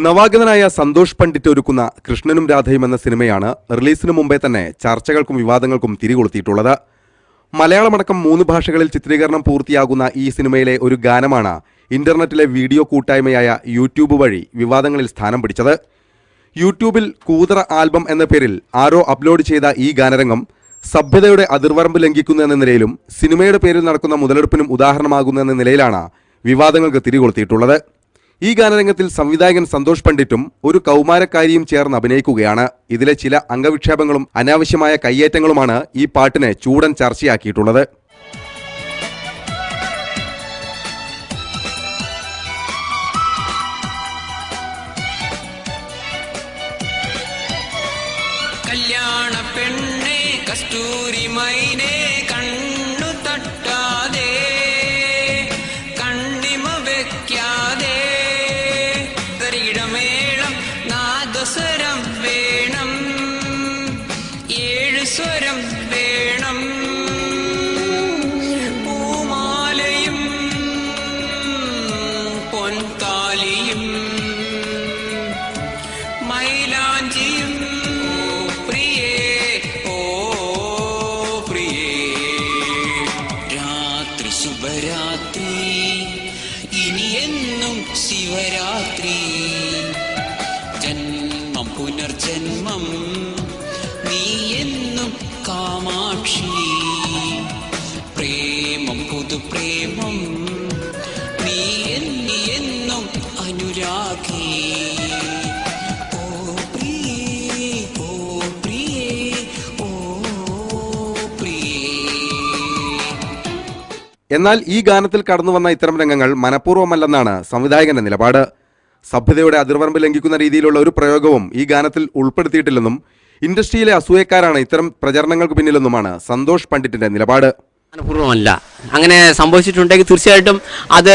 നവാഗതനായ സന്തോഷ് പണ്ഡിറ്റ് ഒരുക്കുന്ന കൃഷ്ണനും രാധയും എന്ന സിനിമയാണ് റിലീസിനു മുമ്പേ തന്നെ ചർച്ചകൾക്കും വിവാദങ്ങൾക്കും തിരികൊളുത്തിയിട്ടുള്ളത്. മലയാളമടക്കം 3 ഭാഷകളിൽ ചിത്രീകരണം പൂർത്തിയാകുന്ന ഈ സിനിമയിലെ ഒരു ഗാനമാണ് ഇന്റർനെറ്റിലെ വീഡിയോ കൂട്ടായ്മയായ യൂട്യൂബ് വഴി വിവാദങ്ങളിൽ സ്ഥാനം പിടിച്ചത്. യൂട്യൂബിൽ കൂതറ ആൽബം എന്ന പേരിൽ ആരോ അപ്ലോഡ് ചെയ്ത ഈ ഗാനരംഗം സഭ്യതയുടെ അതിർവരമ്പ് ലംഘിക്കുന്നു എന്ന നിലയിലും സിനിമയുടെ പേരിൽ നടക്കുന്ന മുതലെടുപ്പിനും ഉദാഹരണമാകുന്നു എന്ന നിലയിലാണ് വിവാദങ്ങൾക്ക് തിരികൊളുത്തിയിട്ടുള്ളത്. ഈ ഗാനരംഗത്തിൽ സംവിധായകൻ സന്തോഷ് പണ്ഡിറ്റും ഒരു കൗമാരക്കാരിയും ചേർന്ന് അഭിനയിക്കുകയാണ്. ഇതിലെ ചില അംഗവിക്ഷേപങ്ങളും അനാവശ്യമായ കയ്യേറ്റങ്ങളുമാണ് ഈ പാട്ടിനെ ചൂടൻ ചർച്ചയാക്കിയിട്ടുള്ളത്. കല്യാണ പെണ്ണേ കസ്തൂരി മൈനേ കണ്ണു തട്ടാതെ കണ്ണിമ വെക്കാതെ തരികിടമേളം നാദസ്വരം വേണം 7 സ്വരം വേണം പൂമാലയും പൊൻതാലിയും മൈലാഞ്ചിയും ശുഭരാത്രി ഇനിയെന്നും ശിവരാത്രി ജന്മം പുനർജന്മം നീ എന്നും കാമാക്ഷി പ്രേമം പുതുപ്രേമം നീ എന്നും അനുരാഗി എന്നാൽ ഈ ഗാനത്തിൽ കടന്നുവന്ന ഇത്തരം രംഗങ്ങൾ മനഃപൂർവ്വമല്ലെന്നാണ് സംവിധായകന്റെ നിലപാട്. സഭ്യതയുടെ അതിർവരമ്പ് ലംഘിക്കുന്ന രീതിയിലുള്ള ഒരു പ്രയോഗവും ഈ ഗാനത്തിൽ ഉൾപ്പെടുത്തിയിട്ടില്ലെന്നും ഇൻഡസ്ട്രിയിലെ അസൂയക്കാരാണ് ഇത്തരം പ്രചരണങ്ങൾക്ക് പിന്നിലെന്നുമാണ് സന്തോഷ് പണ്ഡിറ്റിന്റെ നിലപാട്. മനഃപൂർവ്വമല്ല, അങ്ങനെ സംഭവിച്ചിട്ടുണ്ടെങ്കിൽ തീർച്ചയായിട്ടും അത്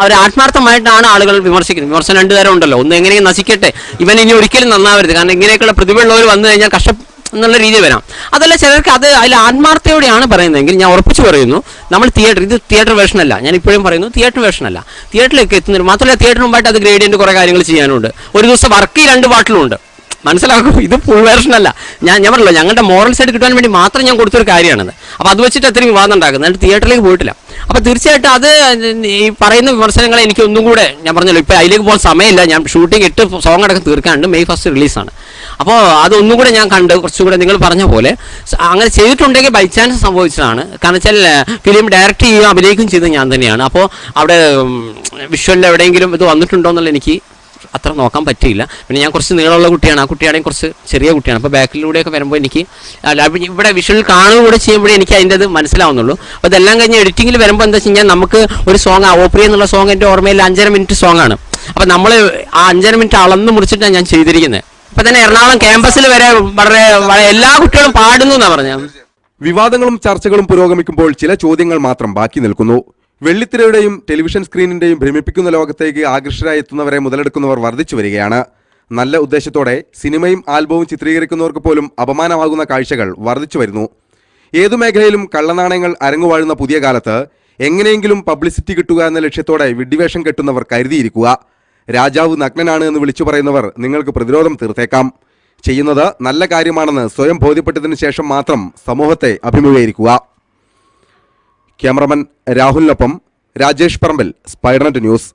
അവർ ആത്മാർത്ഥമായിട്ടാണ് ആളുകൾ വിമർശിക്കുന്നത്. വിമർശനം 2 തരം ഉണ്ടല്ലോ. ഒന്ന് എങ്ങനെയും നശിക്കട്ടെ, ഇവൻ ഇനി ഒരിക്കലും നന്നാവരുത്, കാരണം ഇങ്ങനെയൊക്കെയുള്ള പ്രതിഭയുള്ളവർ വന്നു കഴിഞ്ഞാൽ എന്നുള്ള രീതി വരാം. അതല്ല, ചിലർക്ക് അതിൽ ആത്മാർത്ഥയോടെയാണ് പറയുന്നതെങ്കിൽ ഞാൻ ഉറപ്പിച്ചു പറയുന്നു, നമ്മൾ ഇത് തിയേറ്റർ വേർഷൻ അല്ല, ഞാൻ ഇപ്പോഴും പറയുന്നു തിയേറ്റർ വേർഷൻ അല്ല. തിയേറ്ററിലേക്ക് എത്തുന്നതിന് മാത്രമല്ല, തിയേറ്ററിന് മുമ്പായിട്ട് അത് ഗ്രേഡിയന്റ് കുറേ കാര്യങ്ങൾ ചെയ്യാനുണ്ട്. ഒരു ദിവസം വർക്ക് 2 പാട്ടിലുണ്ട്, മനസ്സിലാക്കും. ഇത് ഫുൾ വേർഷൻ അല്ല. ഞാൻ പറഞ്ഞല്ലോ, ഞങ്ങളുടെ മോറൽ സൈഡ് കിട്ടാൻ വേണ്ടി മാത്രം ഞാൻ കൊടുത്തൊരു കാര്യമാണത്. അപ്പോൾ അത് വെച്ചിട്ട് അത്രയും വിവാദം ഉണ്ടാക്കുന്നത്, എന്നിട്ട് തിയേറ്ററിലേക്ക് പോയിട്ടില്ല. അപ്പോൾ തീർച്ചയായിട്ടും അത് ഈ പറയുന്ന വിമർശനങ്ങളെ എനിക്ക് ഒന്നും കൂടെ, ഞാൻ പറഞ്ഞല്ലോ, ഇപ്പോൾ അതിലേക്ക് പോകാൻ സമയമില്ല. ഞാൻ ഷൂട്ടിംഗ് 8 സോങ് അടക്കം തീർക്കാനുണ്ട്. May 1 റിലീസാണ്. അപ്പോൾ അതൊന്നും കൂടെ ഞാൻ കണ്ട് കുറച്ചുകൂടെ നിങ്ങൾ പറഞ്ഞ പോലെ അങ്ങനെ ചെയ്തിട്ടുണ്ടെങ്കിൽ ബൈ ചാൻസ് സംഭവിച്ചതാണ്. കാരണം വെച്ചാൽ ഫിലിം ഡയറക്റ്റ് ചെയ്യുകയും അഭിനയിക്കുകയും ചെയ്തത് ഞാൻ തന്നെയാണ്. അപ്പോൾ അവിടെ വിഷ്വലിൽ എവിടെയെങ്കിലും ഇത് വന്നിട്ടുണ്ടോ എന്നുള്ള എനിക്ക് അത്ര നോക്കാൻ പറ്റിയില്ല. പിന്നെ ഞാൻ കുറച്ച് നീളമുള്ള കുട്ടിയാണ്, ആ കുട്ടിയാണെങ്കിൽ കുറച്ച് ചെറിയ കുട്ടിയാണ്. അപ്പോൾ ബാക്കിലൂടെയൊക്കെ വരുമ്പോൾ എനിക്ക് ഇവിടെ വിഷ്വൽ കാണുകയൂടെ ചെയ്യുമ്പോഴേ എനിക്ക് അതിൻ്റെ അത് മനസ്സിലാവുന്നുള്ളൂ. അപ്പോൾ ഇതെല്ലാം കഴിഞ്ഞ് എഡിറ്റിങ്ങിൽ വരുമ്പോൾ എന്താ വെച്ച് കഴിഞ്ഞാൽ, നമുക്ക് ഒരു സോങ് ഓപ്പറി എന്നുള്ള സോങ് എൻ്റെ ഓർമ്മയിൽ 5.5 മിനിറ്റ് സോങ്ങാണ്. അപ്പോൾ നമ്മൾ ആ 5.5 മിനിറ്റ് അളന്ന് മുറിച്ചിട്ടാണ് ഞാൻ ചെയ്തിരിക്കുന്നത്. ഇപ്പൊ തന്നെ എറണാകുളം ക്യാമ്പസിൽ വരെ വളരെ എല്ലാ കുട്ടികളും പാടുന്നു എന്നാ പറഞ്ഞ. വിവാദങ്ങളും ചർച്ചകളും പുരോഗമിക്കുമ്പോൾ ചില ചോദ്യങ്ങൾ മാത്രം ബാക്കി നിൽക്കുന്നു. വെള്ളിത്തിരയുടെയും ടെലിവിഷൻ സ്ക്രീനിന്റെയും ഭ്രമിപ്പിക്കുന്ന ലോകത്തേക്ക് ആകർഷകരായി എത്തുന്നവരെ മുതലെടുക്കുന്നവർ വർദ്ധിച്ചു വരികയാണ്. നല്ല ഉദ്ദേശത്തോടെ സിനിമയും ആൽബവും ചിത്രീകരിക്കുന്നവർക്ക് പോലും അപമാനമാകുന്ന കാഴ്ചകൾ വർദ്ധിച്ചു വരുന്നു. ഏതു മേഖലയിലും കള്ളനാണയങ്ങൾ അരങ്ങുവാഴുന്ന പുതിയ കാലത്ത് എങ്ങനെയെങ്കിലും പബ്ലിസിറ്റി കിട്ടുക എന്ന ലക്ഷ്യത്തോടെ വിഡ്ഢിവേഷം കെട്ടുന്നവർ കരുതിയിരിക്കുക. രാജാവ് നഗ്നനാണ് എന്ന് വിളിച്ചു പറയുന്നവർ നിങ്ങൾക്ക് പ്രതിരോധം തീർത്തേക്കാം. ചെയ്യുന്നത് നല്ല കാര്യമാണെന്ന് സ്വയം ബോധ്യപ്പെട്ടതിന് ശേഷം മാത്രം സമൂഹത്തെ അഭിമുഖീകരിക്കുക. ക്യാമറമാൻ രാഹുലിനൊപ്പം രാജേഷ് പറമ്പിൽ, സ്പൈഡർനെറ്റ് ന്യൂസ്.